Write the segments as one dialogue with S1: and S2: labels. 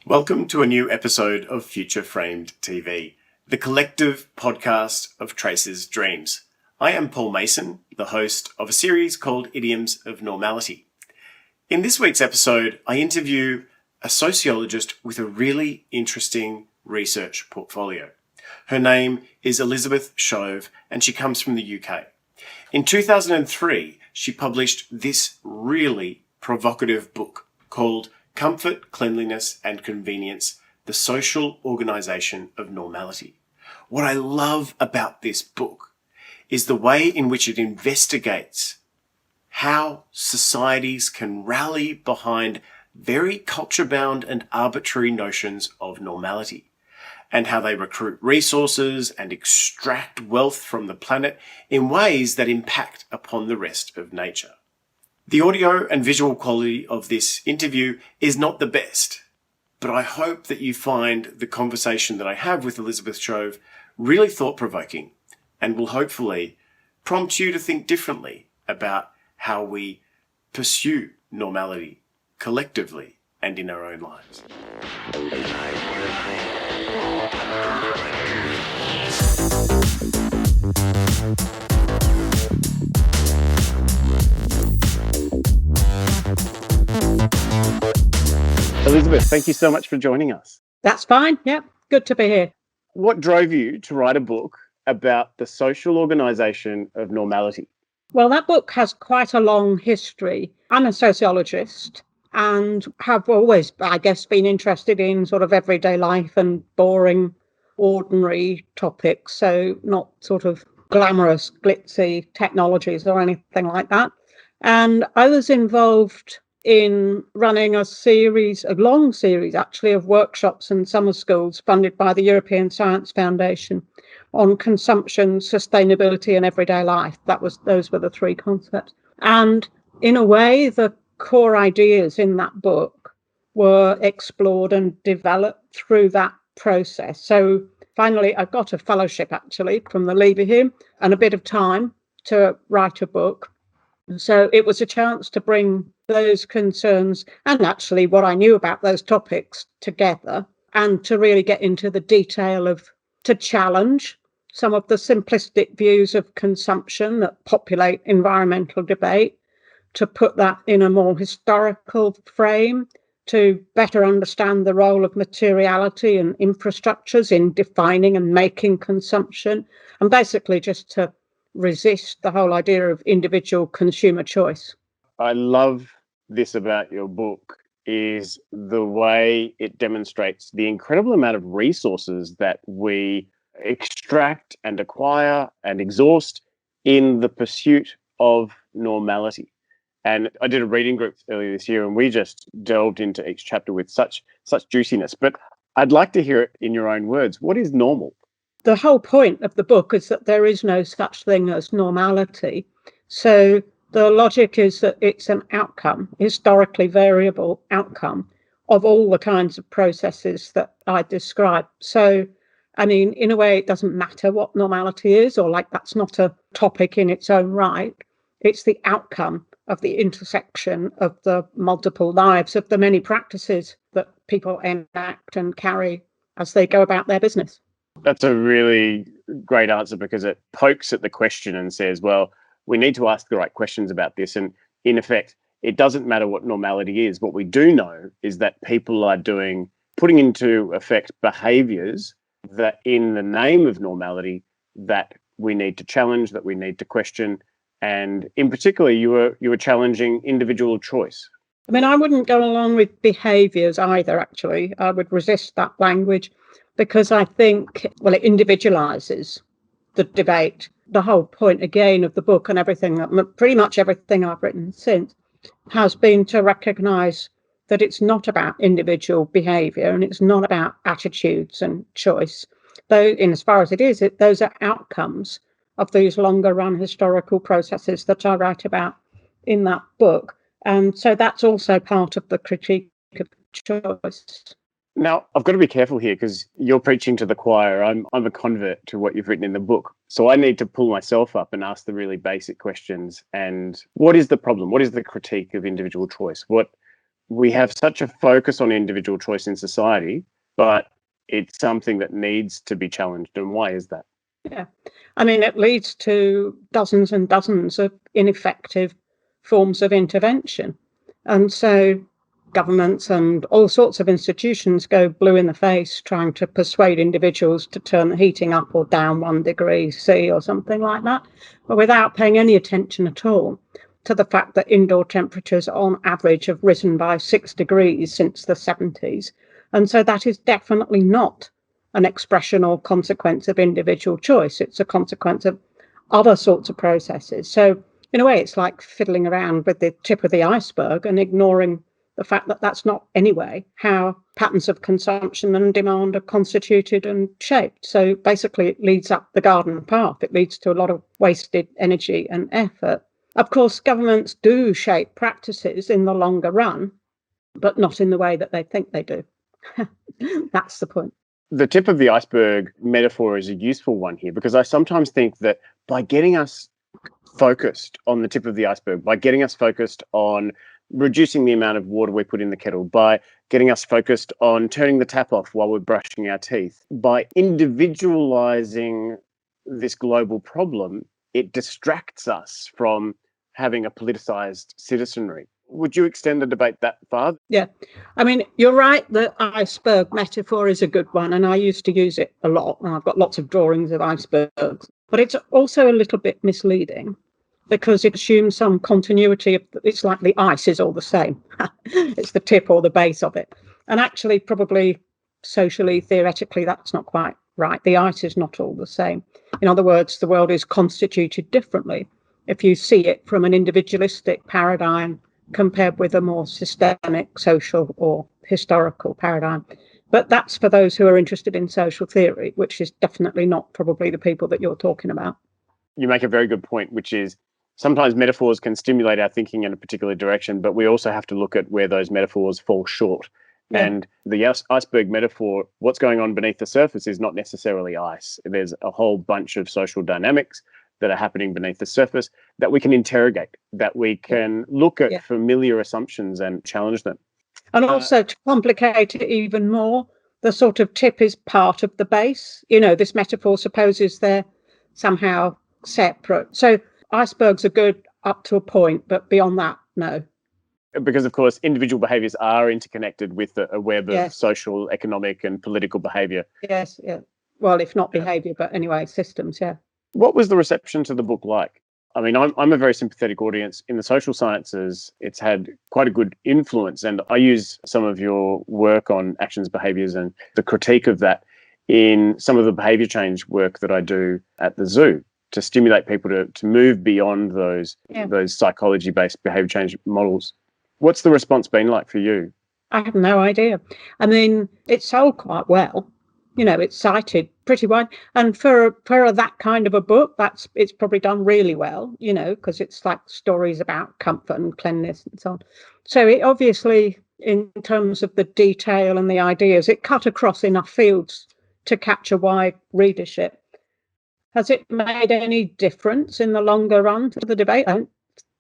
S1: Welcome to a new episode of Future Framed TV, the collective podcast of Traces.Dreams. I am Paul Mason, the host of a series called Idioms of Normality. In this week's episode, I interview a sociologist with a really interesting research portfolio. Her name is Elizabeth Shove, and she comes from the UK. In 2003, she published this really provocative book called Comfort, Cleanliness and Convenience, the Social Organisation of Normality. What I love about this book is the way in which it investigates how societies can rally behind very culture-bound and arbitrary notions of normality, and how they recruit resources and extract wealth from the planet in ways that impact upon the rest of nature. The audio and visual quality of this interview is not the best, but I hope that you find the conversation that I have with Elizabeth Shove really thought-provoking and will hopefully prompt you to think differently about how we pursue normality collectively and in our own lives. Elizabeth, thank you so much for joining us.
S2: That's fine. Yep. Good to be here.
S1: What drove you to write a book about the social organisation of normality?
S2: Well, that book has quite a long history. I'm a sociologist and have always, I guess, been interested in sort of everyday life and boring, ordinary topics. So not sort of glamorous, glitzy technologies or anything like that. And I was involved in running a long series actually, of workshops and summer schools funded by the European Science Foundation on consumption, sustainability and everyday life. Those were the three concepts. And in a way, the core ideas in that book were explored and developed through that process. So finally, I got a fellowship actually from the Leverhulme and a bit of time to write a book. So it was a chance to bring those concerns and actually what I knew about those topics together and to really get into the detail to challenge some of the simplistic views of consumption that populate environmental debate, to put that in a more historical frame, to better understand the role of materiality and infrastructures in defining and making consumption, and basically just to resist the whole idea of individual consumer choice.
S1: I love this about your book is the way it demonstrates the incredible amount of resources that we extract and acquire and exhaust in the pursuit of normality. And I did a reading group earlier this year and we just delved into each chapter with such juiciness. But I'd like to hear it in your own words. What is normal?
S2: The whole point of the book is that there is no such thing as normality. So the logic is that it's an outcome, historically variable outcome of all the kinds of processes that I described. So, I mean, in a way, it doesn't matter what normality is, or like that's not a topic in its own right. It's the outcome of the intersection of the multiple lives of the many practices that people enact and carry as they go about their business.
S1: That's a really great answer because it pokes at the question and says, well, we need to ask the right questions about this. And in effect, it doesn't matter what normality is. What we do know is that people are putting into effect behaviours that in the name of normality that we need to challenge, that we need to question. And in particular, you were challenging individual choice.
S2: I mean, I wouldn't go along with behaviours either, actually. I would resist that language because I think, well, it individualises the debate. The whole point, again, of the book and pretty much everything I've written since, has been to recognise that it's not about individual behaviour and it's not about attitudes and choice. Though, in as far as it is, those are outcomes of these longer run historical processes that I write about in that book. And so that's also part of the critique of choice.
S1: Now, I've got to be careful here because you're preaching to the choir. I'm a convert to what you've written in the book. So I need to pull myself up and ask the really basic questions. And what is the problem? What is the critique of individual choice? What we have such a focus on individual choice in society, but it's something that needs to be challenged. And why is that?
S2: Yeah. I mean, it leads to dozens and dozens of ineffective forms of intervention. And so governments and all sorts of institutions go blue in the face trying to persuade individuals to turn the heating up or down 1 degree C or something like that, but without paying any attention at all to the fact that indoor temperatures on average have risen by 6 degrees since the 70s. And so that is definitely not an expression or consequence of individual choice. It's a consequence of other sorts of processes. So in a way, it's like fiddling around with the tip of the iceberg and ignoring the fact that that's not anyway how patterns of consumption and demand are constituted and shaped. So basically, it leads up the garden path. It leads to a lot of wasted energy and effort. Of course, governments do shape practices in the longer run, but not in the way that they think they do. That's the point.
S1: The tip of the iceberg metaphor is a useful one here, because I sometimes think that by getting us focused on the tip of the iceberg, by getting us focused on reducing the amount of water we put in the kettle, by getting us focused on turning the tap off while we're brushing our teeth, by individualizing this global problem, it distracts us from having a politicized citizenry. Would you extend the debate that far?
S2: Yeah. I mean, you're right, the iceberg metaphor is a good one, and I used to use it a lot, and I've got lots of drawings of icebergs. But it's also a little bit misleading because it assumes some continuity of, it's like the ice is all the same. It's the tip or the base of it. And actually, probably socially, theoretically, that's not quite right. The ice is not all the same. In other words, the world is constituted differently if you see it from an individualistic paradigm compared with a more systemic social or historical paradigm. But that's for those who are interested in social theory, which is definitely not probably the people that you're talking about.
S1: You make a very good point, which is sometimes metaphors can stimulate our thinking in a particular direction, but we also have to look at where those metaphors fall short. Yeah. And the iceberg metaphor, what's going on beneath the surface is not necessarily ice. There's a whole bunch of social dynamics that are happening beneath the surface that we can interrogate, that we can look at familiar assumptions and challenge them.
S2: And also, to complicate it even more, the sort of tip is part of the base. You know, this metaphor supposes they're somehow separate. So icebergs are good up to a point, but beyond that, no.
S1: Because, of course, individual behaviours are interconnected with a web of social, economic and political behaviour.
S2: Yes, yeah. Well, if not behaviour, but anyway, systems, yeah.
S1: What was the reception to the book like? I mean, I'm a very sympathetic audience. In the social sciences, it's had quite a good influence. And I use some of your work on actions, behaviours and the critique of that in some of the behaviour change work that I do at the zoo to stimulate people to move beyond those psychology-based behaviour change models. What's the response been like for you?
S2: I have no idea. I mean, it sold quite well. You know, it's cited pretty wide. And for that kind of a book, it's probably done really well, you know, because it's like stories about comfort and cleanliness and so on. So it obviously, in terms of the detail and the ideas, it cut across enough fields to capture wide readership. Has it made any difference in the longer run to the debate?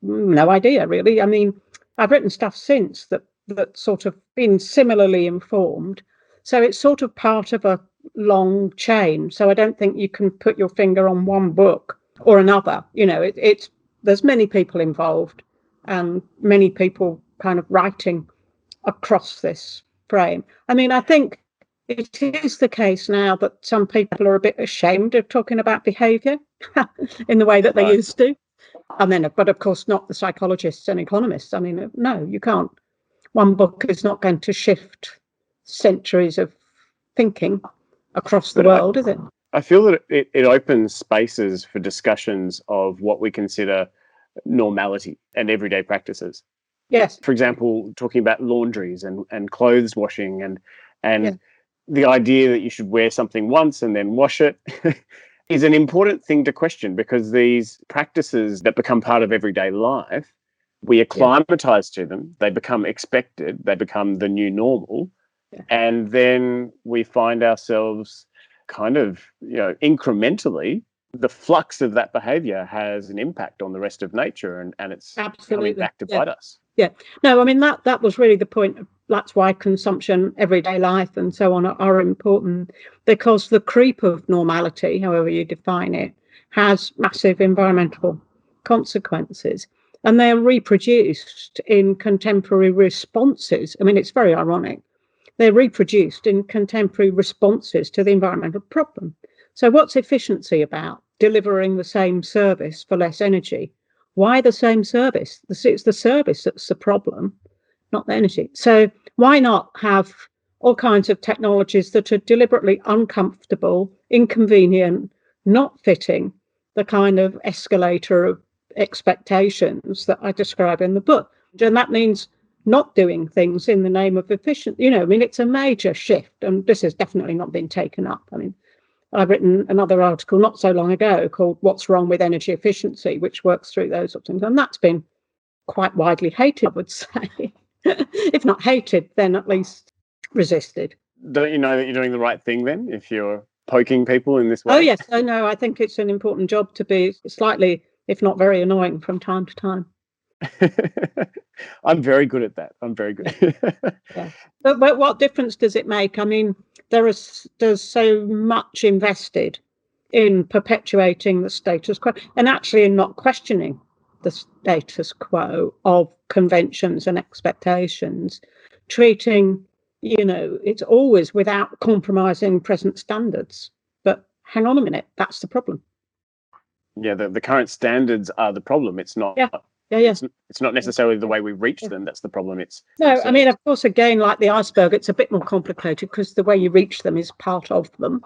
S2: No idea, really. I mean, I've written stuff since that sort of been similarly informed. So it's sort of part of a long chain. So I don't think you can put your finger on one book or another. You know, there's many people involved and many people kind of writing across this frame. I mean, I think it is the case now that some people are a bit ashamed of talking about behaviour in the way that they used to. And then, but of course, not the psychologists and economists. I mean, no, you can't. One book is not going to shift centuries of thinking across the world, is it?
S1: I feel that it opens spaces for discussions of what we consider normality and everyday practices.
S2: Yes.
S1: For example, talking about laundries and clothes washing and the idea that you should wear something once and then wash it is an important thing to question, because these practices that become part of everyday life, we acclimatise to them, they become expected, they become the new normal, and then we find ourselves kind of, you know, incrementally the flux of that behaviour has an impact on the rest of nature, and it's
S2: Absolutely.
S1: coming back to bite us.
S2: Yeah. No, I mean, that was really the point. That's why consumption, everyday life and so on are important, because the creep of normality, however you define it, has massive environmental consequences. And they're reproduced in contemporary responses. I mean, it's very ironic. They're reproduced in contemporary responses to the environmental problem. So what's efficiency about? Delivering the same service for less energy. Why the same service? It's the service that's the problem, not the energy. So why not have all kinds of technologies that are deliberately uncomfortable, inconvenient, not fitting the kind of escalator of expectations that I describe in the book? And that means not doing things in the name of efficiency. I mean, it's a major shift, and this has definitely not been taken up. I mean, I've written another article not so long ago called What's Wrong with Energy Efficiency, which works through those sorts of things. And that's been quite widely hated, I would say. If not hated, then at least resisted.
S1: Don't you know that you're doing the right thing then, if you're poking people in this way?
S2: Oh, yes. Oh, no, I think it's an important job to be slightly, if not very annoying from time to time.
S1: I'm very good at that. I'm very good.
S2: Yeah. But what difference does it make? I mean, there's so much invested in perpetuating the status quo and actually in not questioning the status quo of conventions and expectations, treating, it's always without compromising present standards. But hang on a minute, that's the problem.
S1: Yeah, the current standards are the problem. It's not.
S2: Yeah.
S1: It's not necessarily the way we reach them that's the problem.
S2: I mean, of course, again, like the iceberg, it's a bit more complicated because the way you reach them is part of them.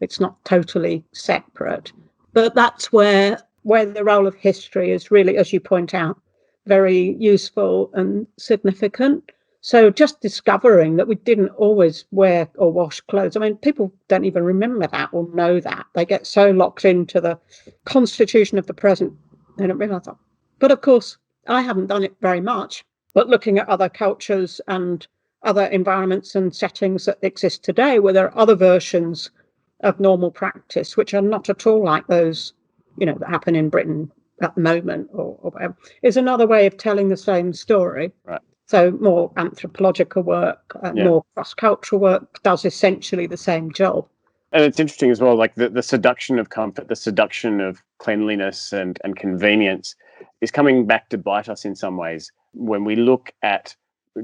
S2: It's not totally separate. But that's where the role of history is really, as you point out, very useful and significant. So just discovering that we didn't always wear or wash clothes. I mean, people don't even remember that or know that. They get so locked into the constitution of the present, they don't realise that. But of course, I haven't done it very much. But looking at other cultures and other environments and settings that exist today, where there are other versions of normal practice, which are not at all like those, that happen in Britain at the moment or whatever, is another way of telling the same story.
S1: Right.
S2: So more anthropological work, more cross-cultural work does essentially the same job.
S1: And it's interesting as well, like the seduction of comfort, the seduction of cleanliness and convenience is coming back to bite us in some ways. When we look at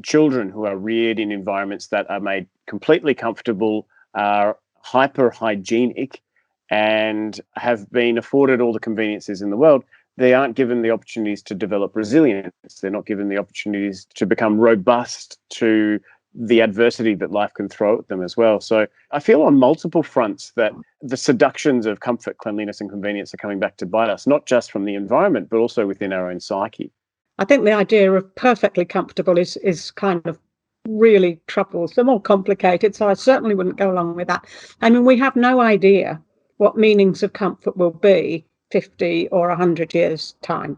S1: children who are reared in environments that are made completely comfortable, are hyper hygienic, and have been afforded all the conveniences in the world, they aren't given the opportunities to develop resilience. They're not given the opportunities to become robust to the adversity that life can throw at them as well. So I feel on multiple fronts that the seductions of comfort, cleanliness and convenience are coming back to bite us, not just from the environment, but also within our own psyche.
S2: I think the idea of perfectly comfortable is kind of really troublesome or complicated. So I certainly wouldn't go along with that. I mean, we have no idea what meanings of comfort will be 50 or 100 years' time.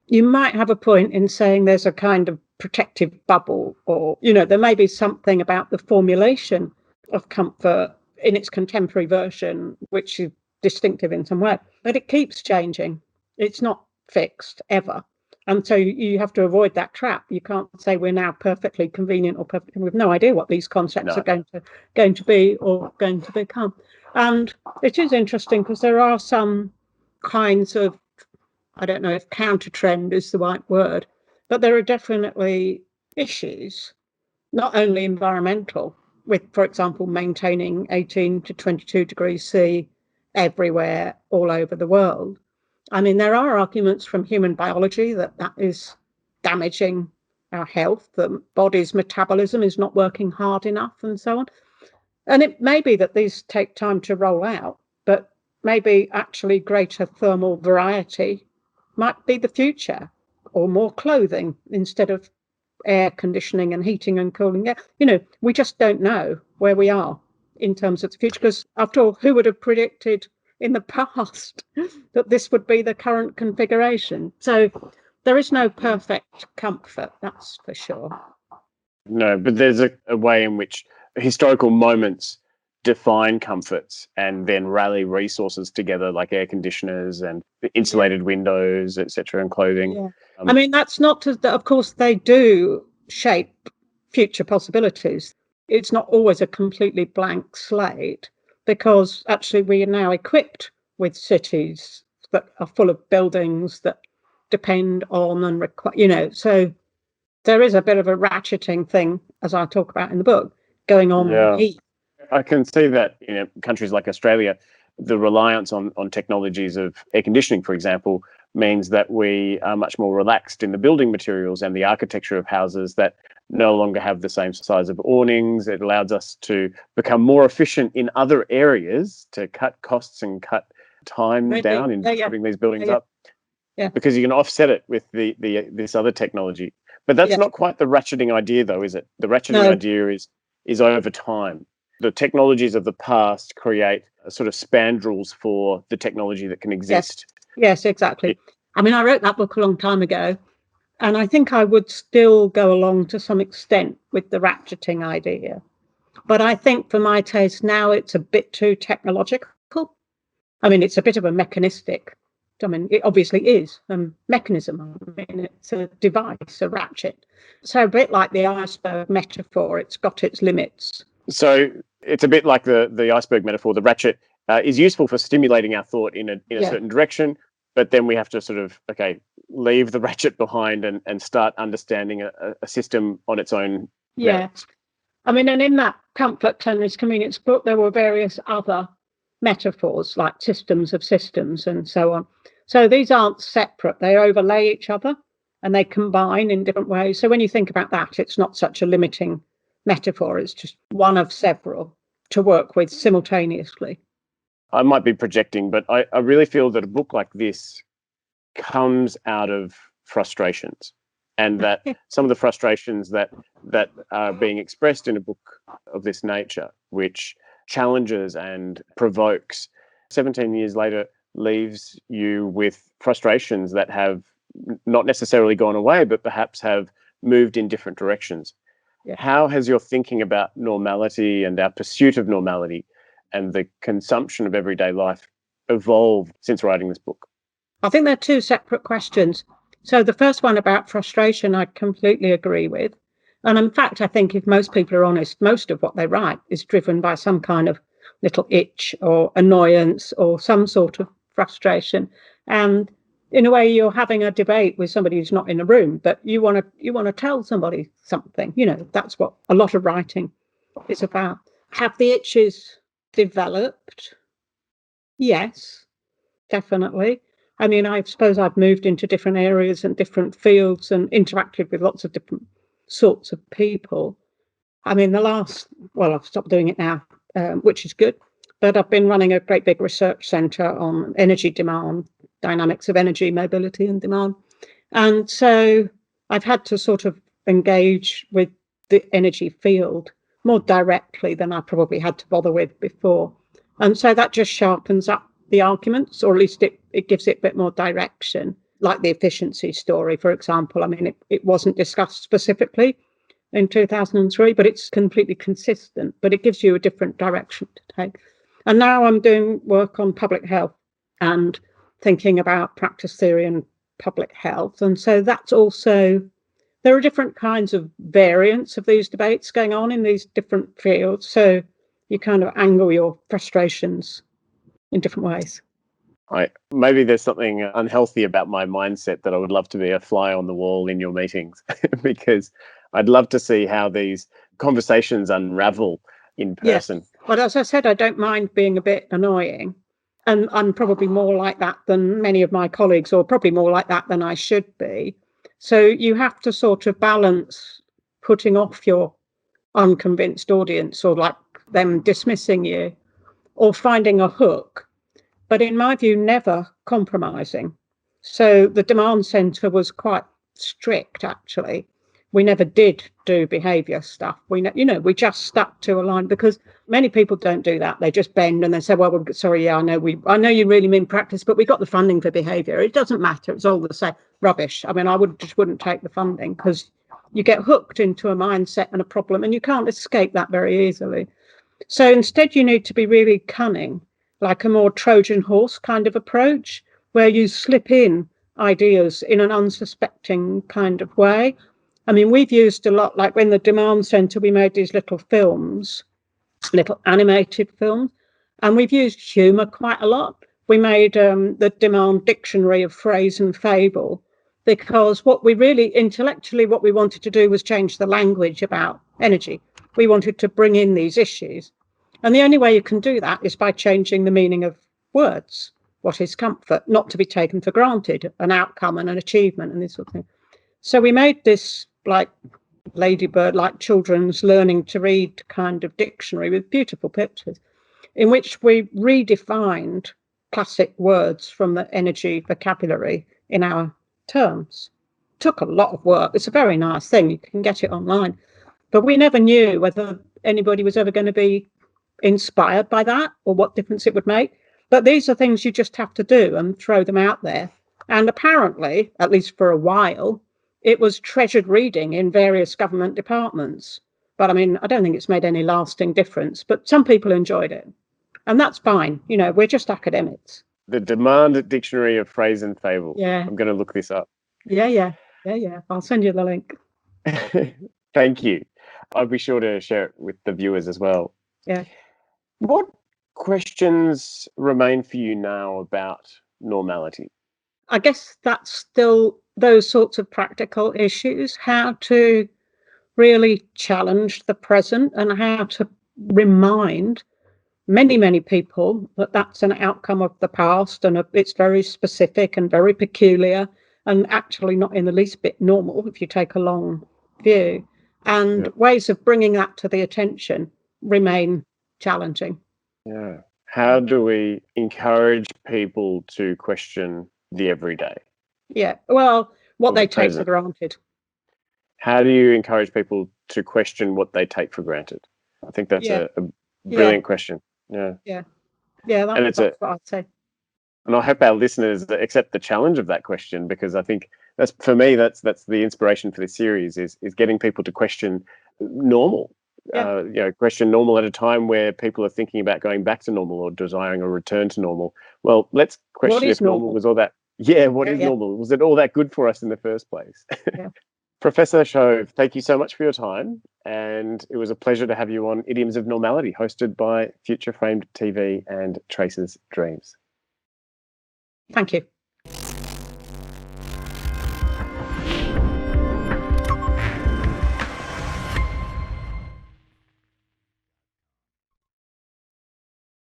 S2: You might have a point in saying there's a kind of protective bubble, or, there may be something about the formulation of comfort in its contemporary version, which is distinctive in some way, but it keeps changing. It's not fixed ever. And so you have to avoid that trap. You can't say we're now perfectly convenient or perfect. We have no idea what these concepts are going to be or going to become. And it is interesting because there are some kinds of, I don't know if counter trend is the right word, but there are definitely issues, not only environmental, with, for example, maintaining 18 to 22 degrees C everywhere, all over the world. I mean, there are arguments from human biology that is damaging our health, the body's metabolism is not working hard enough and so on. And it may be that these take time to roll out, but maybe actually greater thermal variety might be the future, or more clothing instead of air conditioning and heating and cooling. We just don't know where we are in terms of the future, because after all, who would have predicted in the past that this would be the current configuration? So there is no perfect comfort, that's for sure.
S1: No, but there's a way in which historical moments define comforts and then rally resources together like air conditioners and insulated windows, etc., and clothing.
S2: Yeah. I mean, that's not to, of course, they do shape future possibilities. It's not always a completely blank slate, because actually we are now equipped with cities that are full of buildings that depend on and require, so there is a bit of a ratcheting thing, as I talk about in the book, going on with heat.
S1: I can see that in countries like Australia, the reliance on technologies of air conditioning, for example, means that we are much more relaxed in the building materials and the architecture of houses that no longer have the same size of awnings. It allows us to become more efficient in other areas to cut costs and cut time down in putting these buildings up. Yeah. Because you can offset it with this other technology. But that's not quite the ratcheting idea, though, is it? The ratcheting idea is over time. The technologies of the past create sort of spandrels for the technology that can exist.
S2: Yes, exactly. I mean, I wrote that book a long time ago, and I think I would still go along to some extent with the ratcheting idea. But I think for my taste now, it's a bit too technological. I mean, it's a bit of a mechanistic. I mean, it obviously is a mechanism. I mean, it's a device, a ratchet. So a bit like the iceberg metaphor, it's got its limits.
S1: So it's a bit like the iceberg metaphor. The ratchet is useful for stimulating our thought in a certain direction, but then we have to sort of, leave the ratchet behind and start understanding a system on its own.
S2: Merits. I mean, and in that comfort, tennis, convenience book, there were various other metaphors like systems of systems and so on. So these aren't separate. They overlay each other and they combine in different ways. So when you think about that, it's not such a limiting metaphor. It's just one of several to work with simultaneously.
S1: I might be projecting, but I really feel that a book like this comes out of frustrations, and that some of the frustrations that are being expressed in a book of this nature, which challenges and provokes, 17 years later leaves you with frustrations that have not necessarily gone away, but perhaps have moved in different directions. Yeah. How has your thinking about normality and our pursuit of normality and the consumption of everyday life evolved since writing this book?
S2: I think they're two separate questions. So the first one about frustration, I completely agree with. And in fact, I think if most people are honest, most of what they write is driven by some kind of little itch or annoyance or some sort of frustration. And in a way, you're having a debate with somebody who's not in the room, but you want to tell somebody something. That's what a lot of writing is about. Have the itches developed? Yes, definitely. I mean, I suppose I've moved into different areas and different fields and interacted with lots of different sorts of people. I mean, I've stopped doing it now, which is good, but I've been running a great big research centre on energy demand, dynamics of energy, mobility and demand. And so I've had to sort of engage with the energy field more directly than I probably had to bother with before. And so that just sharpens up the arguments, or at least it gives it a bit more direction, like the efficiency story, for example. I mean, it wasn't discussed specifically in 2003, but it's completely consistent, but it gives you a different direction to take. And now I'm doing work on public health and thinking about practice theory and public health. And so that's also, there are different kinds of variants of these debates going on in these different fields. So you kind of angle your frustrations in different ways.
S1: Maybe there's something unhealthy about my mindset that I would love to be a fly on the wall in your meetings because I'd love to see how these conversations unravel in person.
S2: Yes. But as I said, I don't mind being a bit annoying. And I'm probably more like that than many of my colleagues, or probably more like that than I should be. So you have to sort of balance putting off your unconvinced audience or like them dismissing you, or finding a hook, but in my view, never compromising. So the demand centre was quite strict, actually. We never did do behaviour stuff. We just stuck to a line, because many people don't do that. They just bend and they say, well, sorry, I know you really mean practice, but we got the funding for behaviour. It doesn't matter. It's all the same. Rubbish. I mean, I wouldn't take the funding, because you get hooked into a mindset and a problem and you can't escape that very easily. So instead, you need to be really cunning, like a more Trojan horse kind of approach, where you slip in ideas in an unsuspecting kind of way. I mean, we've used a lot, like when the Demand Centre, we made these little films, little animated films, and we've used humour quite a lot. We made the Demand Dictionary of Phrase and Fable, because what we really, intellectually, what we wanted to do was change the language about energy. We wanted to bring in these issues. And the only way you can do that is by changing the meaning of words. What is comfort? Not to be taken for granted, an outcome and an achievement and this sort of thing. So we made this like ladybird, like children's learning to read kind of dictionary with beautiful pictures, in which we redefined classic words from the energy vocabulary in our terms. Took a lot of work. It's a very nice thing. You can get it online. But we never knew whether anybody was ever going to be inspired by that or what difference it would make. But these are things you just have to do and throw them out there. And apparently, at least for a while, it was treasured reading in various government departments. But I mean, I don't think it's made any lasting difference, but some people enjoyed it. And that's fine. You know, we're just academics.
S1: The Demand Dictionary of Phrase and Fable.
S2: Yeah.
S1: I'm going to look this up.
S2: Yeah. I'll send you the link.
S1: Thank you. I'll be sure to share it with the viewers as well.
S2: Yeah.
S1: What questions remain for you now about normality?
S2: I guess that's still those sorts of practical issues, how to really challenge the present and how to remind many people that that's an outcome of the past and it's very specific and very peculiar and actually not in the least bit normal if you take a long view. And ways of bringing that to the attention remain challenging.
S1: Yeah. How do we encourage people to question the everyday?
S2: Yeah. Well, what they take
S1: present.
S2: for granted.
S1: How do you encourage people to question what they take for granted? I think that's a brilliant question. Yeah.
S2: That's what I'd say.
S1: And I hope our listeners accept the challenge of that question, because I think that's, for me, that's the inspiration for this series is getting people to question normal. Question normal at a time where people are thinking about going back to normal or desiring a return to normal. Well, let's question if normal was all that. Yeah, what is normal? Was it all that good for us in the first place?
S2: Yeah.
S1: Professor Shove, thank you so much for your time. And it was a pleasure to have you on Idioms of Normality, hosted by Future Framed TV and Traces.Dreams.
S2: Thank you.